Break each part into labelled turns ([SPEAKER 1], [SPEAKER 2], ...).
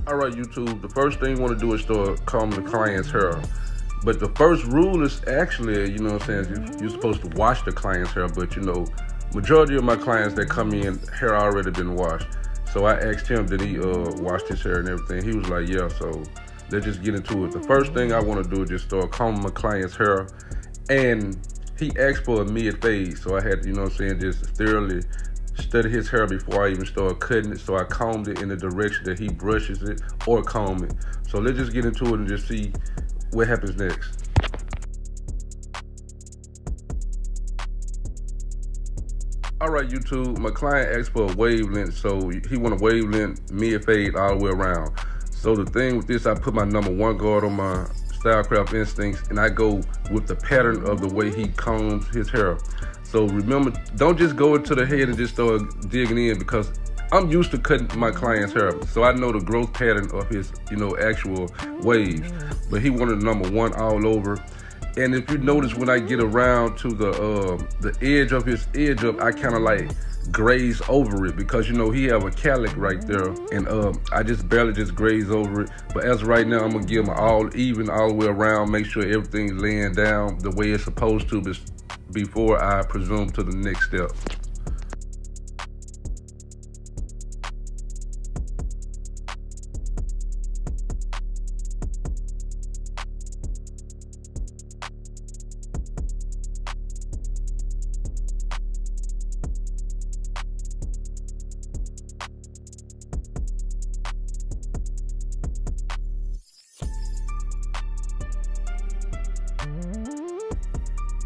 [SPEAKER 1] All right, YouTube, the first thing you want to do is start combing the client's hair. But the first rule is actually, you know what I'm saying, you're supposed to wash the client's hair. But, you know, majority of my clients that come in, hair already been washed. So I asked him, did he wash his hair and everything? He was like, yeah, so let's just get into it. The first thing I want to do is just start combing my client's hair. And he asked for a mid-fade. So I had to, you know what I'm saying, just thoroughly study his hair before I even started cutting it. So I combed it in the direction that he brushes it or comb it. So let's just get into it and just see what happens next. All right, YouTube, my client asked for a wavelength, so he want a wavelength mid-fade all the way around. So the thing with this, I put my #1 guard on my Stylecraft Instincts, and I go with the pattern of the way he combs his hair. So remember, don't just go into the head and just start digging in, because I'm used to cutting my client's hair, so I know the growth pattern of his, you know, actual waves. But he wanted #1 all over. And if you notice, when I get around to the edge of his edge up, I kind of like graze over it, because, you know, he have a calic right there, and I just barely just graze over it. But as of right now, I'm gonna give him all even all the way around, make sure everything's laying down the way it's supposed to before I presume to the next step.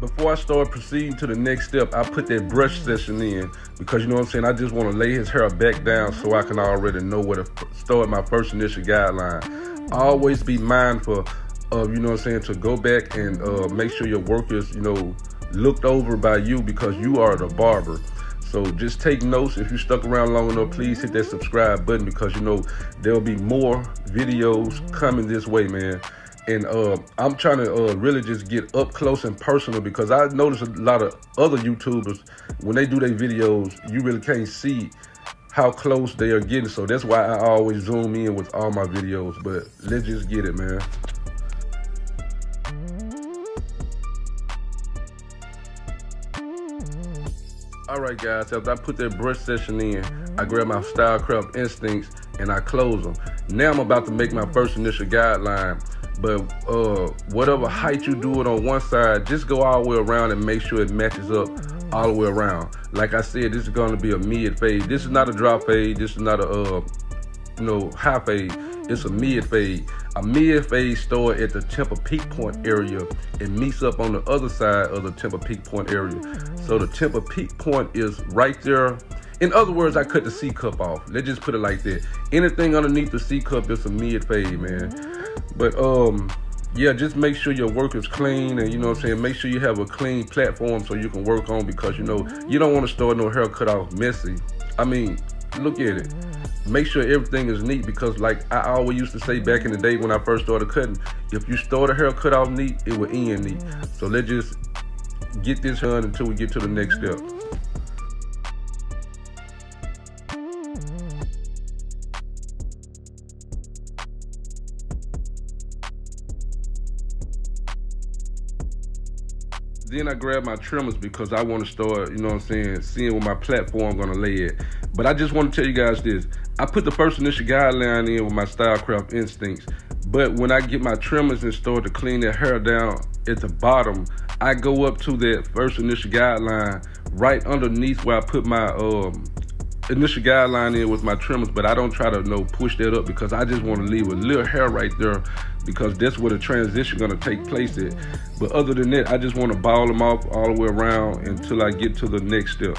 [SPEAKER 1] Before I start proceeding to the next step, I put that brush session in, because, you know what I'm saying, I just want to lay his hair back down so I can already know where to start my first initial guideline. Always be mindful of, you know what I'm saying, to go back and make sure your work is, you know, looked over by you, because you are the barber. So just take notes. If you stuck around long enough, please hit that subscribe button, because, you know, there'll be more videos coming this way, man. And I'm trying to really just get up close and personal, because I notice a lot of other YouTubers, when they do their videos, you really can't see how close they are getting. So that's why I always zoom in with all my videos. But let's just get it, man. All right, guys, after I put that brush session in, I grab my Stylecraft Instincts and I close them. Now I'm about to make my first initial guideline. But whatever height you do it on one side, just go all the way around and make sure it matches up all the way around. Like I said, this is going to be a mid fade. This is not a drop fade. This is not a high fade. It's a mid fade. A mid fade starts at the temple peak point area and meets up on the other side of the temple peak point area. So the temple peak point is right there. In other words, I cut the C cup off. Let's just put it like that. Anything underneath the C cup is a mid fade, man. But yeah, just make sure your work is clean, and, you know what I'm saying, make sure you have a clean platform so you can work on, because, you know, you don't want to start no hair cut off messy. I mean, look at it. Make sure everything is neat, because like I always used to say back in the day when I first started cutting, if you start a hair cut off neat, it will end neat. So let's just get this done until we get to the next step. Then I grab my trimmers, because I want to start, you know what I'm saying, seeing what my platform gonna lay it. But I just want to tell you guys this. I put the first initial guideline in with my Stylecraft Instincts. But when I get my trimmers and start to clean that hair down at the bottom, I go up to that first initial guideline right underneath where I put my initial guideline in with my trimmers. But I don't try to push that up, because I just want to leave a little hair right there, because that's where the transition gonna take place at. But other than that, I just want to ball them off all the way around until I get to the next step.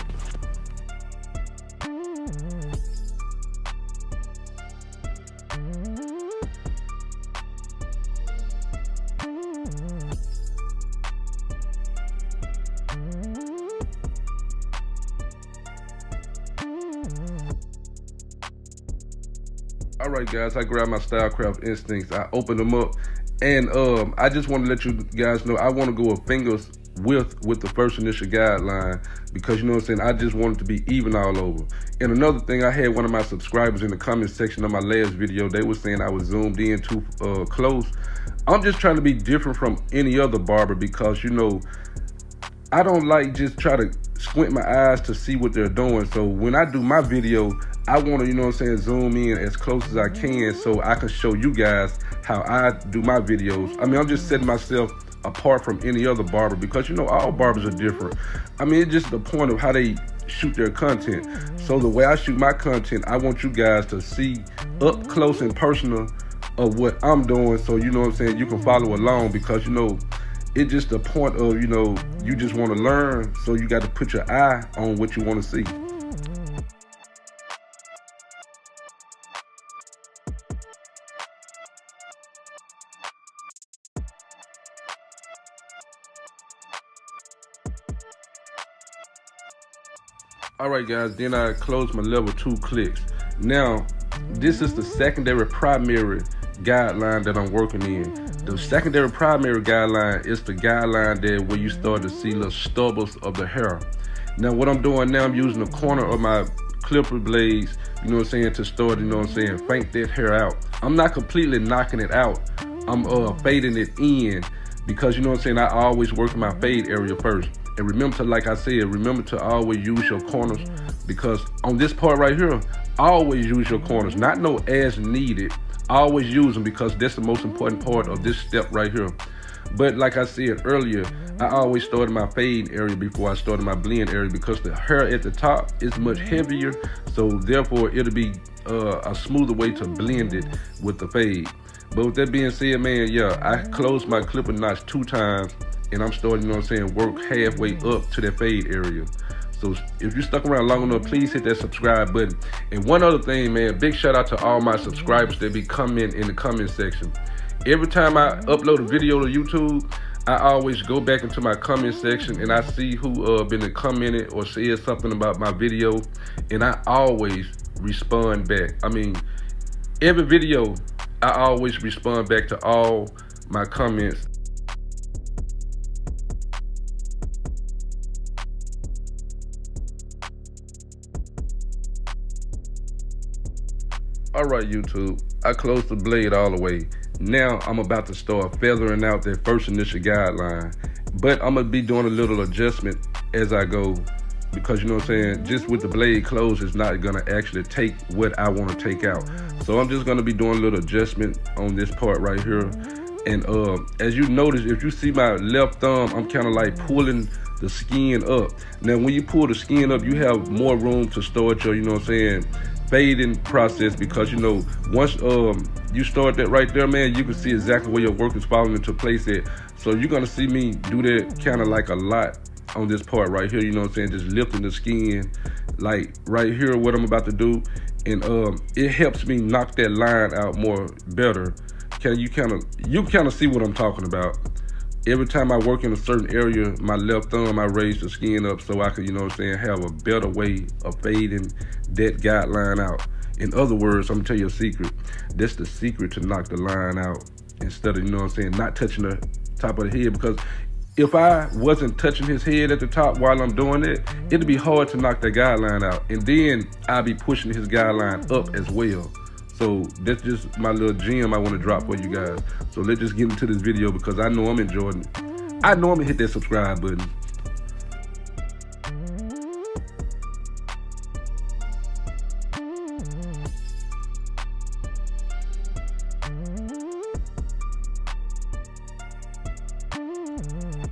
[SPEAKER 1] All right, guys, I grabbed my Stylecraft Instincts. I opened them up, and I just want to let you guys know I want to go a fingers with the first initial guideline, because you know what I'm saying, I just wanted to be even all over. And another thing, I had one of my subscribers in the comment section of my last video, they were saying I was zoomed in too close. I'm just trying to be different from any other barber, because you know, I don't like just try to squint my eyes to see what they're doing. So when I do my video, I want to, you know what I'm saying, zoom in as close as I can so I can show you guys how I do my videos. I mean, I'm just setting myself apart from any other barber, because you know, all barbers are different. I mean, it's just the point of how they shoot their content. So the way I shoot my content, I want you guys to see up close and personal of what I'm doing, so you know what I'm saying, you can follow along, because you know, it's just the point of, you know, you just want to learn, so you got to put your eye on what you want to see. Alright guys, then I close my level 2 clicks. Now, this is the secondary primary guideline that I'm working in. The secondary primary guideline is the guideline that where you start to see little stubbles of the hair. Now what I'm doing now, I'm using the corner of my clipper blades, you know what I'm saying, to start, you know what I'm saying, fank that hair out. I'm not completely knocking it out. I'm fading it in, because you know what I'm saying, I always work in my fade area first. And remember to, like I said, remember to always use your corners, because on this part right here, always use your corners, not no as needed. Always use them, because that's the most important part of this step right here. But like I said earlier, I always started my fade area before I started my blend area, because the hair at the top is much heavier, so therefore it'll be a smoother way to blend it with the fade. But with that being said, man, yeah, I closed my clipper notch 2 times, and I'm starting, you know what I'm saying, work halfway up to that fade area. So if you stuck around long enough, please hit that subscribe button. And one other thing, man, big shout out to all my subscribers that be coming in the comment section. Every time I upload a video to YouTube, I always go back into my comment section and I see who been commented or said something about my video, and I always respond back. I mean, every video, I always respond back to all my comments. Alright YouTube, I closed the blade all the way. Now I'm about to start feathering out that first initial guideline. But I'm going to be doing a little adjustment as I go, because you know what I'm saying, just with the blade closed, it's not going to actually take what I want to take out. So I'm just going to be doing a little adjustment on this part right here. And as you notice, if you see my left thumb, I'm kind of like pulling the skin up. Now when you pull the skin up, you have more room to start your, you know what I'm saying, fading process, because you know, once you start that right there, man, you can see exactly where your work is falling into place at. So you're gonna see me do that kind of like a lot on this part right here, you know what I'm saying, just lifting the skin like right here, what I'm about to do. And it helps me knock that line out more better. You kind of see what I'm talking about. Every time I work in a certain area, my left thumb, I raise the skin up so I can, you know what I'm saying, have a better way of fading that guideline out. In other words, I'm gonna tell you a secret. That's the secret to knock the line out, instead of, you know what I'm saying, not touching the top of the head. Because if I wasn't touching his head at the top while I'm doing it, it'd be hard to knock that guideline out. And then I'll be pushing his guideline up as well. So that's just my little gem I want to drop for you guys. So let's just get into this video, because I know I'm enjoying it. I know I'm gonna hit that subscribe button.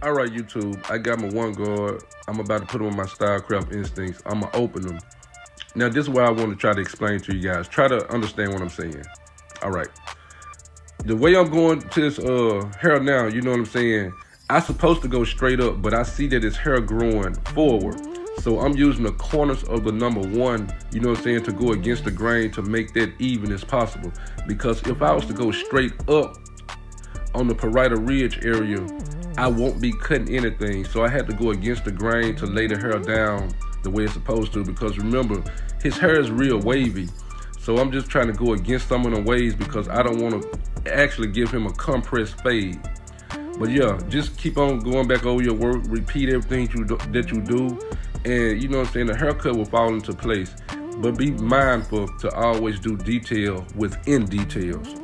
[SPEAKER 1] All right, YouTube, I got my one guard. I'm about to put them on my Stylecraft Instincts. I'm gonna open them. Now, this is what I want to try to explain to you guys. Try to understand what I'm saying. All right. The way I'm going to this hair now, you know what I'm saying, I'm supposed to go straight up, but I see that it's hair growing forward. So I'm using the corners of the number 1, you know what I'm saying, to go against the grain to make that even as possible. Because if I was to go straight up on the parietal ridge area, I won't be cutting anything. So I had to go against the grain to lay the hair down the way it's supposed to, because remember, his hair is real wavy. So I'm just trying to go against some of the waves, because I don't want to actually give him a compressed fade. But yeah, just keep on going back over your work, repeat everything that you do, and you know what I'm saying, the haircut will fall into place. But be mindful to always do detail within details.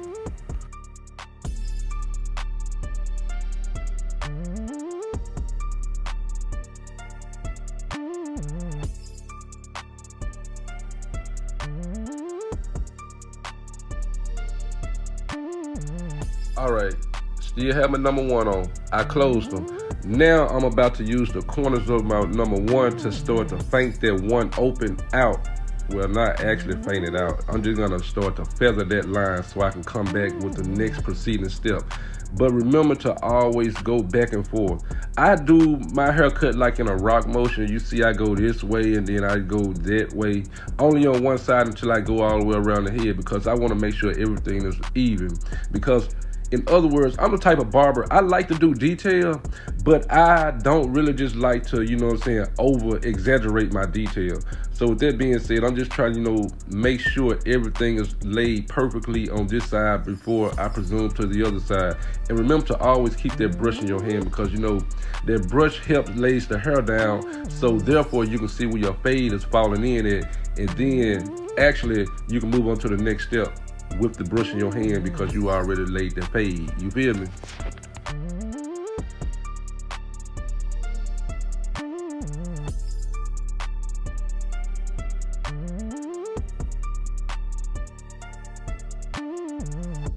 [SPEAKER 1] All right, still have my number 1 on. I closed them. Now I'm about to use the corners of my number 1 to start to feint that one open out. Well, not actually feint it out. I'm just gonna start to feather that line so I can come back with the next preceding step. But remember to always go back and forth. I do my haircut like in a rock motion. You see I go this way and then I go that way. Only on one side until I go all the way around the head, because I want to make sure everything is even. Because in other words, I'm the type of barber, I like to do detail, but I don't really just like to, you know what I'm saying, over exaggerate my detail. So with that being said, I'm just trying to, you know, make sure everything is laid perfectly on this side before I presume to the other side. And remember to always keep that brush in your hand, because you know that brush helps lays the hair down, so therefore you can see where your fade is falling in at, and then actually you can move on to the next step with the brush in your hand because you already laid the fade. You feel me?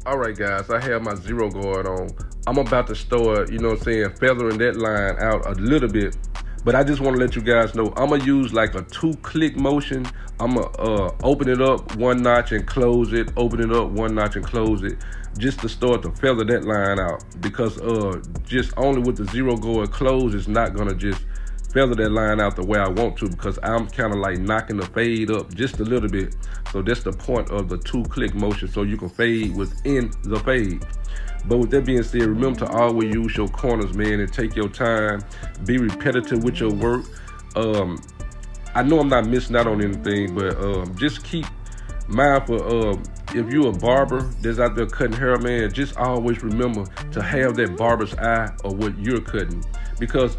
[SPEAKER 1] All right, guys, I have my 0 guard on. I'm about to start, you know what I'm saying, feathering that line out a little bit. But I just want to let you guys know, I'm going to use like a 2-click motion. I'm going to open it up 1 notch and close it, open it up 1 notch and close it, just to start to feather that line out. Because just only with the 0 guard closed is not going to just feather that line out the way I want to, because I'm kind of like knocking the fade up just a little bit. So that's the point of the 2-click motion, so you can fade within the fade. But with that being said, remember to always use your corners, man, and take your time. Be repetitive with your work. I know I'm not missing out on anything, but just keep mindful. If you're a barber that's out there cutting hair, man, just always remember to have that barber's eye of what you're cutting. Because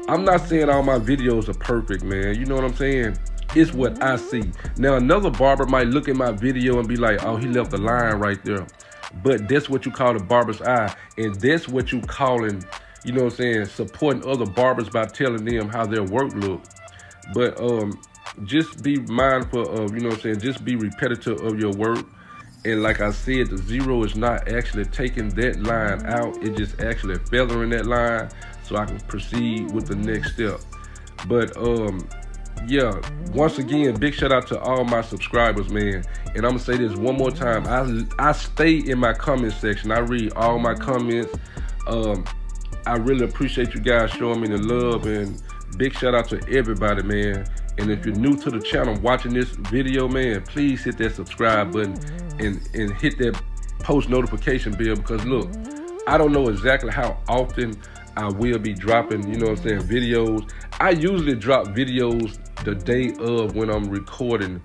[SPEAKER 1] I'm not saying all my videos are perfect, man. You know what I'm saying? It's what I see. Now, another barber might look at my video and be like, oh, he left a line right there. But that's what you call the barber's eye. And that's what you calling, you know what I'm saying, supporting other barbers by telling them how their work look. But just be mindful of, you know what I'm saying, just be repetitive of your work. And like I said, the 0 is not actually taking that line out. It's just actually feathering that line so I can proceed with the next step. But yeah, once again, big shout out to all my subscribers, man. And I'm gonna say this one more time. I stay in my comment section. I read all my comments. I really appreciate you guys showing me the love, and big shout out to everybody, man. And if you're new to the channel watching this video, man, please hit that subscribe button and hit that post notification bell, because look, I don't know exactly how often I will be dropping, you know what I'm saying, videos. I usually drop videos the day of when I'm recording.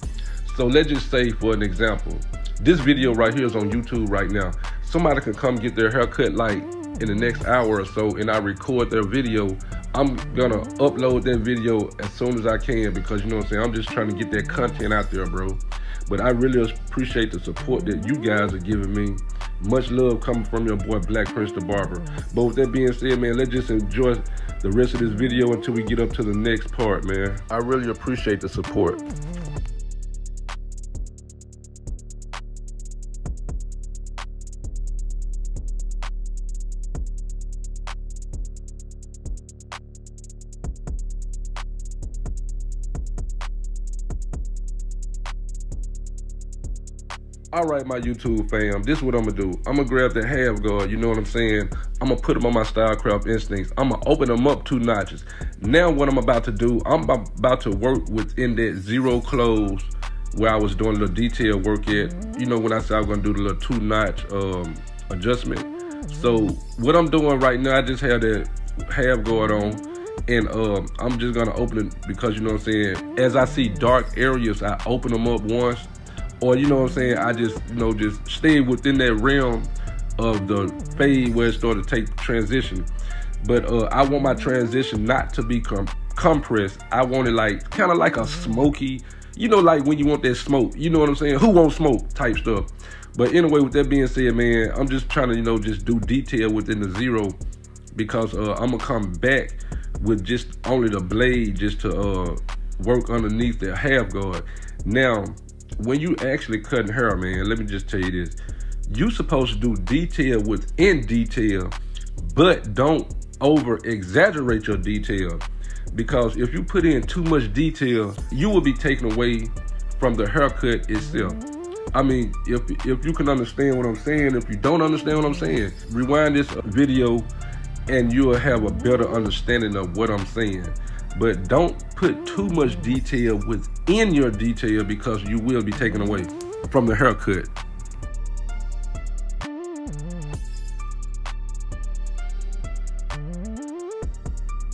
[SPEAKER 1] So let's just say, for an example, this video right here is on YouTube right now. Somebody can come get their haircut like in the next hour or so, and I record their video. I'm gonna upload that video as soon as I can, because you know what I'm saying, I'm just trying to get that content out there, bro. But I really appreciate the support that you guys are giving me. Much love coming from your boy Black Prince the Barber. But with that being said, man, let's just enjoy the rest of this video until we get up to the next part, man. I really appreciate the support. All right, my YouTube fam, this is what I'm gonna do. I'm gonna grab the half guard, you know what I'm saying? I'm gonna put them on my Stylecraft Instincts. I'm gonna open them up 2 notches. Now what I'm about to do, I'm about to work within that 0 close where I was doing a little detail work at. You know, when I said I was gonna do the little 2-notch adjustment. So what I'm doing right now, I just have that half guard on, and I'm just gonna open it because, you know what I'm saying, as I see dark areas, I open them up once. Or, you know what I'm saying, I just, you know, just stay within that realm of the fade where it started to take transition. But I want my transition not to be compressed. I want it like kind of like a smoky, you know, like when you want that smoke, you know what I'm saying? Who won't smoke type stuff. But anyway, with that being said, man, I'm just trying to, you know, just do detail within the zero, because I'm gonna come back with just only the blade just to work underneath the half guard. Now, when you actually cutting hair, man, let me just tell you this. You supposed to do detail within detail, but don't over exaggerate your detail, because if you put in too much detail, you will be taken away from the haircut itself. I mean, if you can understand what I'm saying, if you don't understand what I'm saying, rewind this video and you'll have a better understanding of what I'm saying. But don't put too much detail within your detail, because you will be taken away from the haircut.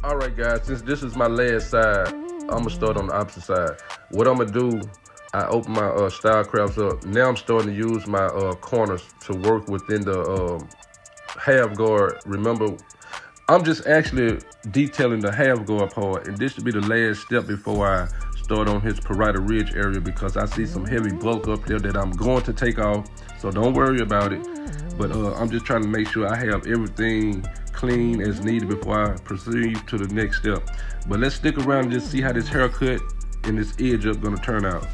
[SPEAKER 1] All right, guys, since this is my last side, I'm gonna start on the opposite side. What I'm gonna do, I open my style crafts up. Now I'm starting to use my corners to work within the half guard. Remember, I'm just actually detailing the half guard part, and this should be the last step before I start on his parietal ridge area, because I see some heavy bulk up there that I'm going to take off, so don't worry about it. But I'm just trying to make sure I have everything clean as needed before I proceed to the next step. But let's stick around and just see how this haircut and this edge up gonna turn out.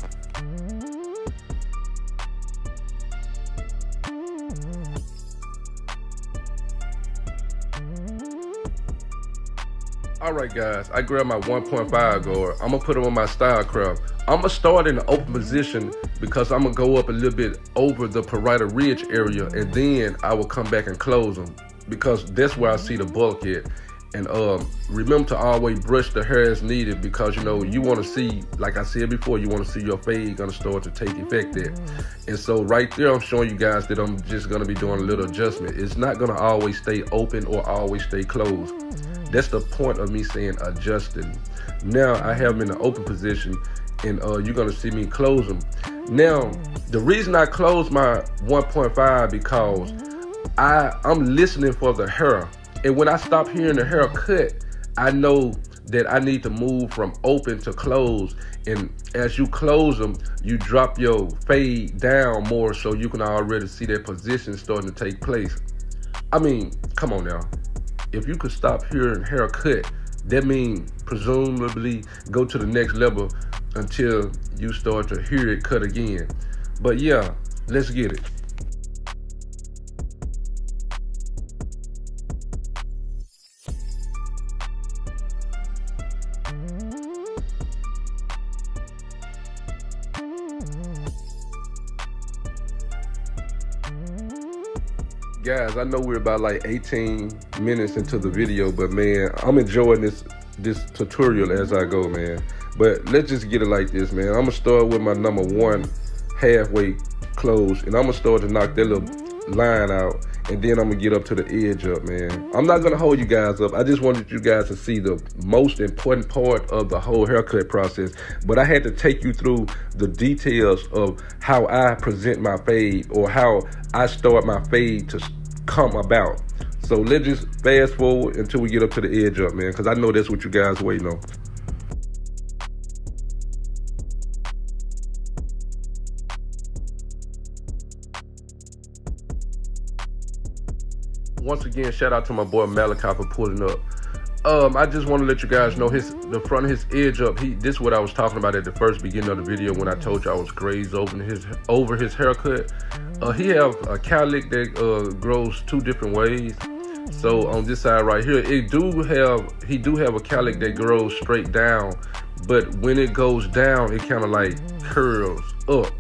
[SPEAKER 1] All right, guys, I grabbed my 1.5 guard. I'm gonna put it on my style craft. I'm gonna start in the open position because I'm gonna go up a little bit over the parietal ridge area, and then I will come back and close them, because that's where I see the bulk at. And remember to always brush the hair as needed, because you know you want to see, like I said before, you want to see your fade gonna start to take effect there. And so right there, I'm showing you guys that I'm just gonna be doing a little adjustment. It's not gonna always stay open or always stay closed. That's the point of me saying adjusting. Now I have them in the open position, and you're gonna see me close them. Now, the reason I close my 1.5 because I'm listening for the hair. And when I stop hearing the hair cut, I know that I need to move from open to close. And as you close them, you drop your fade down more, so you can already see that position starting to take place. I mean, come on now. If you could stop hearing hair cut, that means presumably go to the next level until you start to hear it cut again. But yeah, let's get it. Guys, I know we're about like 18 minutes into the video, but man, I'm enjoying this tutorial as I go, man. But let's just get it like this, man. I'm gonna start with my number 1 halfway close, and I'm gonna start to knock that little line out, and then I'm gonna get up to the edge up, man. I'm not gonna hold you guys up. I just wanted you guys to see the most important part of the whole haircut process, but I had to take you through the details of how I present my fade, or how I start my fade to come about. So let's just fast forward until we get up to the edge up, man, because I know that's what you guys waiting on. Once again, shout out to my boy Malachi for pulling up. I just want to let you guys know the front of his edge up. This is what I was talking about at the first beginning of the video when I told you I was grazed over his haircut. He have a cowlick that grows 2 different ways. So on this side right here, he do have a cowlick that grows straight down, but when it goes down, it kind of like curls up.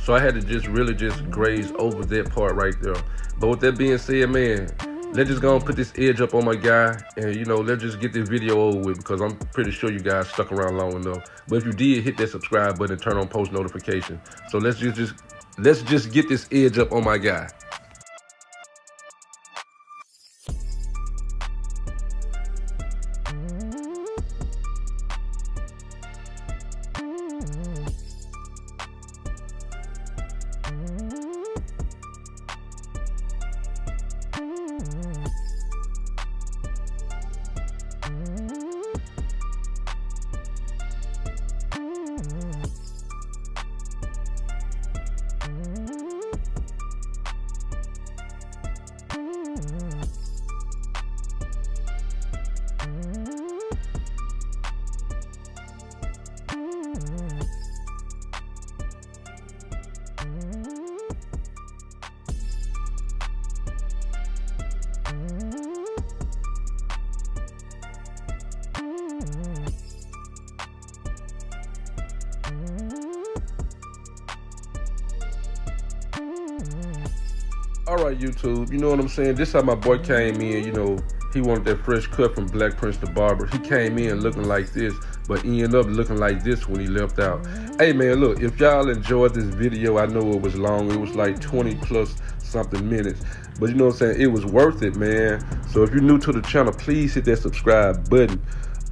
[SPEAKER 1] So I had to just really graze over that part right there. But with that being said, man, let's just go and put this edge up on my guy, and you know, let's just get this video over with, because I'm pretty sure you guys stuck around long enough. But if you did, hit that subscribe button and turn on post notifications. So let's just get this edge up on my guy. All right, YouTube, you know what I'm saying? This how my boy came in, you know, he wanted that fresh cut from Black Prince the Barber. He came in looking like this, but ended up looking like this when he left out. Hey, man, look, if y'all enjoyed this video, I know it was long. It was like 20 plus something minutes. But you know what I'm saying? It was worth it, man. So if you're new to the channel, please hit that subscribe button.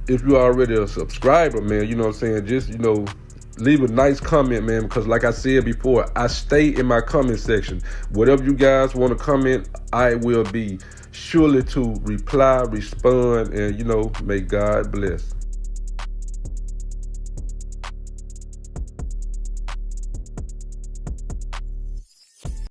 [SPEAKER 1] If you're already a subscriber, man, you know what I'm saying? Just, you know, leave a nice comment, man, because like I said before, I stay in my comment section. Whatever you guys want to comment, I will be surely to reply, respond, and, you know, may God bless.